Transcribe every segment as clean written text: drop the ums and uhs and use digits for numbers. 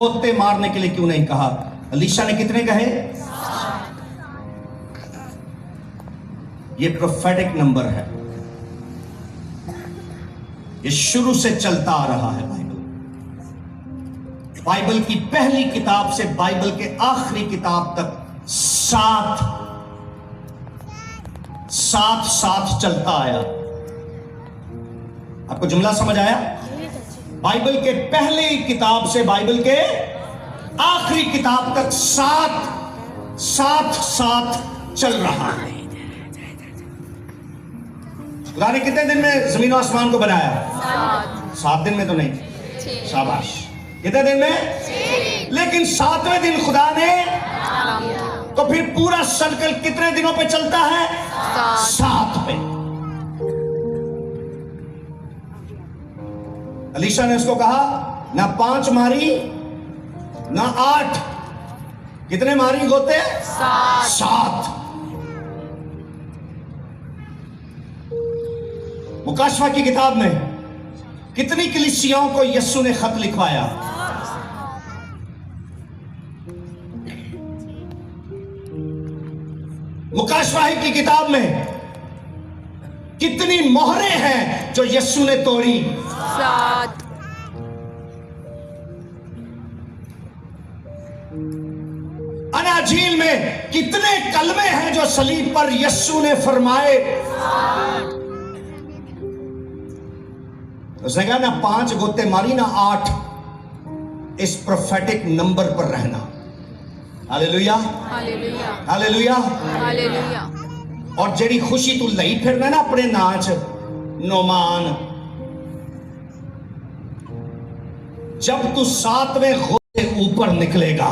कुत्ते मारने के लिए क्यों नहीं कहा? अलीशा ने कितने कहे? ये प्रोफेटिक नंबर है, ये शुरू से चलता आ रहा है। बाइबल की पहली किताब से बाइबल के आखिरी किताब तक साथ चलता आया। आपको जुमला समझ आया? बाइबल के पहले किताब से बाइबल के आखिरी किताब तक साथ चल रहा है। खुदा ने कितने दिन में जमीन और आसमान को बनाया? 7 दिन में तो नहीं, शाबाश। कितने दिन में? लेकिन 7वें दिन खुदा ने, तो फिर पूरा सर्कल कितने दिनों पे चलता है? 7 पे। अलीशा ने उसको कहा ना 5 मारी ना 8, कितने मारी गोते? 7। मुकाशवा की किताब में कितनी कलीसियाओं को यीशु ने खत लिखवाया? मुकाशवा की किताब में कितनी मोहरें हैं जो यीशु ने तोड़ी? 7। अनाजील में कितने कलमे हैं जो सलीब पर यीशु ने फरमाए? उसने कहा ना 5 गोते मारी ना 8। इस प्रोफेटिक नंबर पर रहना। Hallelujah, hallelujah, hallelujah, hallelujah. और जेड़ी खुशी तू लई फिरना ना अपने नाच नोमान, जब तू 7वें गोते ऊपर निकलेगा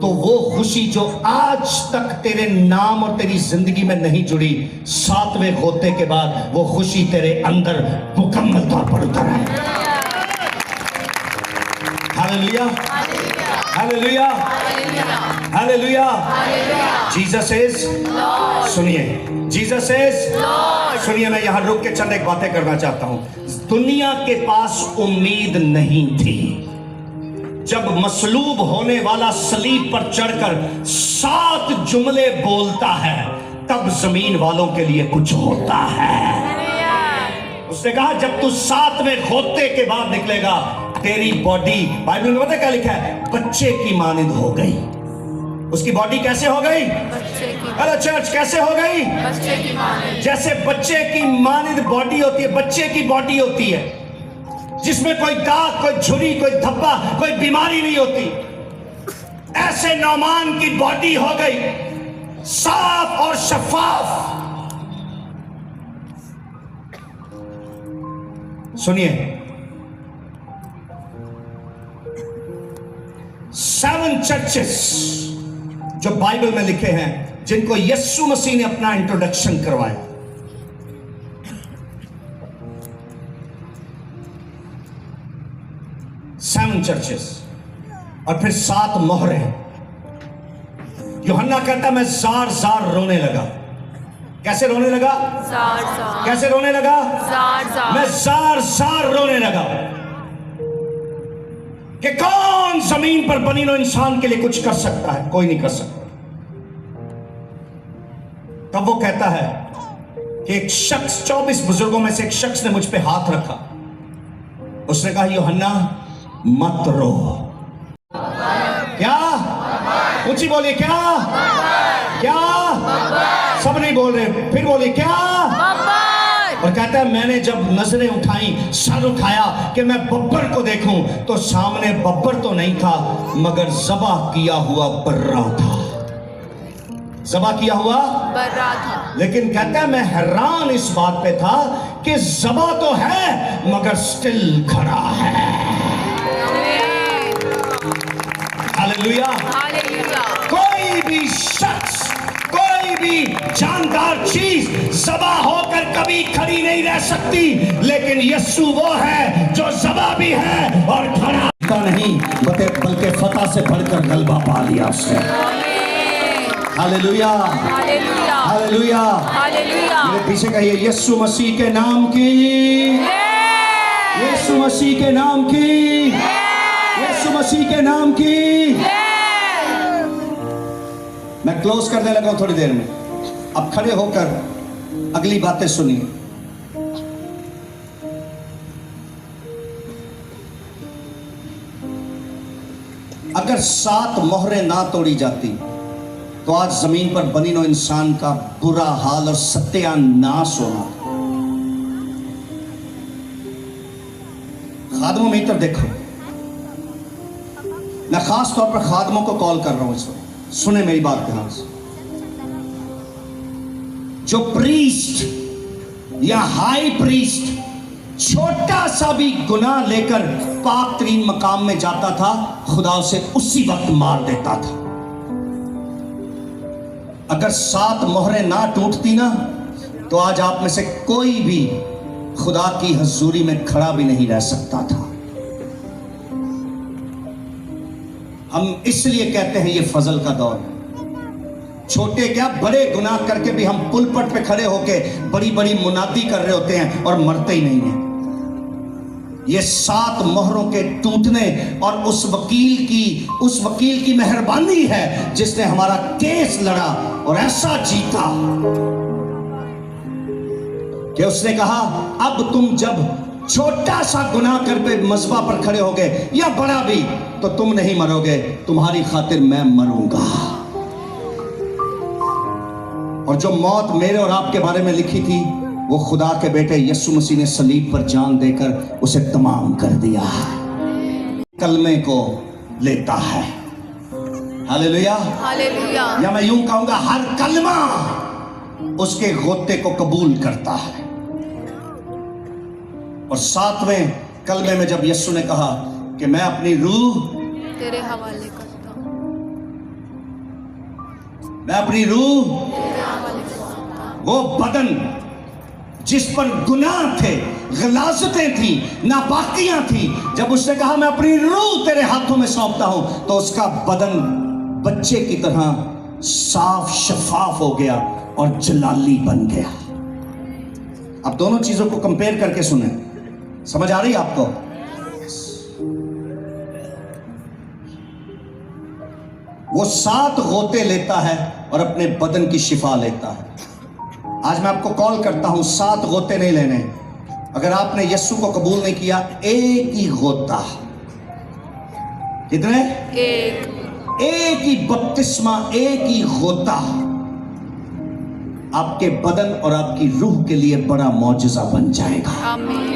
तो वो खुशी जो आज तक तेरे नाम और तेरी जिंदगी में नहीं जुड़ी, 7वें गोते के बाद वो खुशी तेरे अंदर मुकम्मल तौर पर उतर आए। Hallelujah, hallelujah, hallelujah. Jesus is, सुनिए, जीसस इज, सुनिए, मैं यहां रुक के चंद एक बातें करना चाहता हूं। दुनिया के पास उम्मीद नहीं थी। जब मसलूब होने वाला सलीब पर चढ़कर 7 जुमले बोलता है, तब जमीन वालों के लिए कुछ होता है। उसने कहा जब तू 7वें गोते के बाद निकलेगा, तेरी बॉडी, बाइबल में पता क्या लिखा है? बच्चे की मानिंद हो गई। उसकी बॉडी कैसे हो गई? अरे चर्च, कैसे हो गई? बच्चे की मानिंद। जैसे बच्चे की मानिंद बॉडी होती है, बच्चे की बॉडी होती है जिसमें कोई दाग, कोई झुर्री, कोई धब्बा, कोई बीमारी नहीं होती, ऐसे नौमान की बॉडी हो गई, साफ और शफाफ। सुनिए, 7 चर्चेस जो बाइबल में लिखे हैं, जिनको यीशु मसीह ने अपना इंट्रोडक्शन करवाया। चर्चेस और फिर 7 मोहरें। यूहन्ना कहता मैं जार रोने लगा। कैसे रोने लगा? जार। कैसे रोने लगा? जार। मैं जार रोने लगा कि कौन जमीन पर बनी नो इंसान के लिए कुछ कर सकता है? कोई नहीं कर सकता। तब वो कहता है कि एक शख्स, 24 बुजुर्गों में से एक शख्स ने मुझ पे हाथ रखा। उसने कहा यूहन्ना मत रो। क्या? ऊंची बोलिए, क्या? क्या? सब नहीं बोल रहे, फिर बोलिए क्या? और कहता है मैंने जब नजरें उठाई, सर उठाया कि मैं बब्बर को देखूं, तो सामने बब्बर तो नहीं था, मगर ज़बा किया हुआ बर्रा था। ज़बा किया हुआ बर्रा था। लेकिन कहता है मैं हैरान इस बात पे था कि ज़बा तो है मगर स्टिल खड़ा है। Hallelujah, hallelujah. कोई भी शख्स, कोई भी जानदार चीज ज़बा होकर कभी खड़ी नहीं रह सकती, लेकिन यीशु वो है जो ज़बा भी है और खड़ा नहीं, बल्कि फतह से बढ़कर गलबा पा लिया उसने। Hallelujah, hallelujah, hallelujah, hallelujah. मेरे पीछे कहिए यीशु मसीह के नाम की, यीशु मसीह के नाम की, यीशु मसीह के नाम की। मैं क्लोज करने लगा हूं थोड़ी देर में। अब खड़े होकर अगली बातें सुनिए। अगर 7 मोहरें ना तोड़ी जाती तो आज जमीन पर बनी नो इंसान का बुरा हाल और सत्यानाश होना। खादमों में इधर देखो, मैं खास तौर पर खादमों को कॉल कर रहा हूं इस वक्त। सुने मेरी बात ध्यान से। जो प्रीस्ट या हाई प्रीस्ट छोटा सा भी गुनाह लेकर पाक तरीन मकाम में जाता था, खुदा उसे उसी वक्त मार देता था। अगर 7 मोहरें ना टूटती ना तो आज आप में से कोई भी खुदा की हजूरी में खड़ा भी नहीं रह सकता था। हम इसलिए कहते हैं ये फजल का दौर है। छोटे क्या बड़े गुनाह करके भी हम पुलपट पे खड़े होके बड़ी बड़ी मुनादी कर रहे होते हैं और मरते ही नहीं हैं। ये 7 मोहरों के टूटने और उस वकील की मेहरबानी है जिसने हमारा केस लड़ा और ऐसा जीता कि उसने कहा अब तुम जब छोटा सा गुनाह कर पे मज़बा पर खड़े होगे या बड़ा भी, तो तुम नहीं मरोगे, तुम्हारी खातिर मैं मरूंगा। और जो मौत मेरे और आपके बारे में लिखी थी वो खुदा के बेटे यीशु मसीह ने सलीब पर जान देकर उसे तमाम कर दिया। कलमे को लेता है। Hallelujah, hallelujah. या मैं यूं कहूंगा हर कलमा उसके गोते को कबूल करता है। और 7वें कलमे में जब यीशु ने कहा कि मैं अपनी रूह तेरे हवाले करता हूं, मैं अपनी रूह, वो बदन जिस पर गुनाह थे, गलाजतें थी, नापाकियां थी, जब उसने कहा मैं अपनी रूह तेरे हाथों में सौंपता हूं, तो उसका बदन बच्चे की तरह साफ शफाफ हो गया और जलाली बन गया। अब दोनों चीजों को कंपेयर करके सुने, समझ आ रही आपको? वो 7 गोते लेता है और अपने बदन की शिफा लेता है। आज मैं आपको कॉल करता हूं, 7 गोते नहीं लेने। अगर आपने यीशु को कबूल नहीं किया, एक ही गोता। कितने? एक ही बपतिस्मा, एक ही गोता आपके बदन और आपकी रूह के लिए बड़ा मौजज़ा बन जाएगा। आमीन,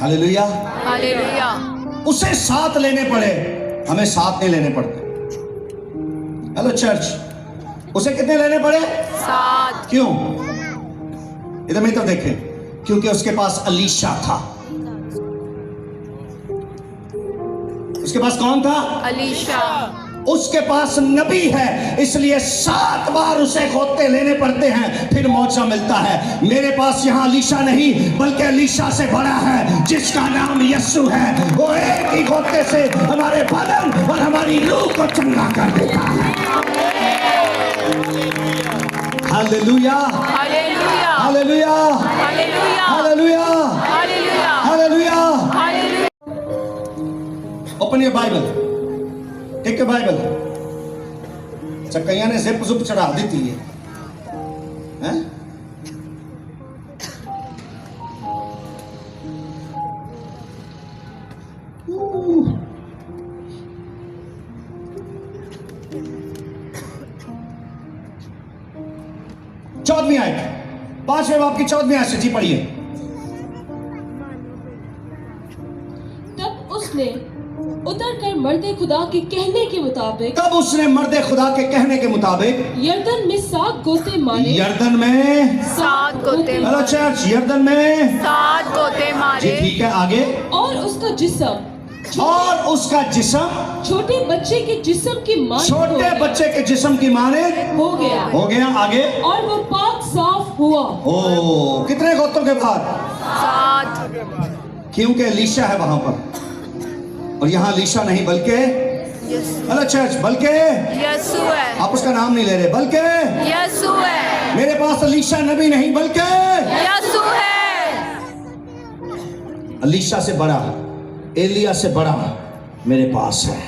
हालेलुया, हालेलुया। उसे 7 लेने पड़े, हमें 7 नहीं लेने पड़ते। हेलो चर्च, उसे कितने लेने पड़े? 7। क्यों? इधर में तो देखें, क्योंकि उसके पास अलीशा था। उसके पास कौन था? अलीशा। उसके पास नबी है, इसलिए 7 बार उसे गोते लेने पड़ते हैं, फिर मौका मिलता है। मेरे पास यहाँ अलीशा नहीं बल्कि अलीशा से बड़ा है जिसका नाम यीशु है। वो एक ही गोते से हमारे बदन और हमारी रूह को चंगा कर देता है। Hallelujah, hallelujah, hallelujah, hallelujah, hallelujah, hallelujah. Open your Bible, take your Bible. चक्कैया ने जिप जुप चढ़ा दी थी ये, हैं? चौदहवीं आयत, 5वें बाब की 14वीं आयत से जी पढ़िए। तब उसने उतरकर मर्दे खुदा के कहने के मुताबिक, तब उसने मर्दे खुदा के कहने के मुताबिक यरदन में 7 गोते मारे। यरदन में 7 गोते हेलो मारे। चर्च, यरदन में 7 गोते जी मारे। ठीक है, आगे। और उसका जिस्म छोटे बच्चे के जिस्म की माने छोटे बच्चे के जिस्म की माने हो गया। आगे। और वो पाक साफ हुआ। ओ, कितने गोतों के बाद? 7। क्योंकि अलीशा है वहां पर, और यहाँ अलीशा नहीं बल्कि हेलो चर्च, बल्कि यीशु है। आप उसका नाम नहीं ले रहे, बल्कि यीशु है। मेरे पास अलीशा नबी नहीं बल्कि यीशु है। अलीशा से बड़ा एलिया से बड़ा मेरे पास है।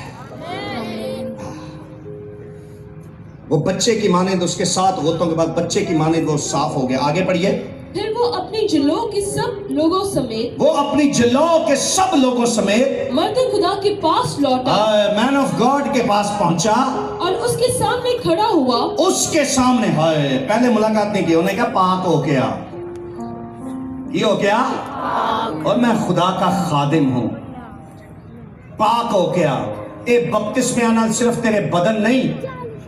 वो बच्चे की माने उसके 7 गोतों के बाद बच्चे की माने वो साफ हो गया। आगे पढ़िए। फिर वो अपनी जिलों के सब लोगों समेत वो अपनी जिलों के सब लोगों समेत मर्द खुदा के पास लौटा मैन ऑफ गॉड के पास पहुंचा और उसके सामने खड़ा हुआ। उसके सामने है, पहले मुलाकात नहीं की, उन्होंने कहा पाक हो गया, ये हो गया और मैं खुदा का खादिम हूं, पाक हो गया। ये बपतिस्मे नाल सिर्फ तेरे बदन नहीं,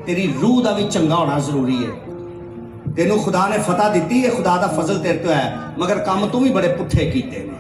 तेरी रूह दा भी चंगा होना जरूरी है। तेनू खुदा ने फतह दी है, खुदा दा फजल तेरे तो है, मगर काम तू भी बड़े पुठे कीते ने।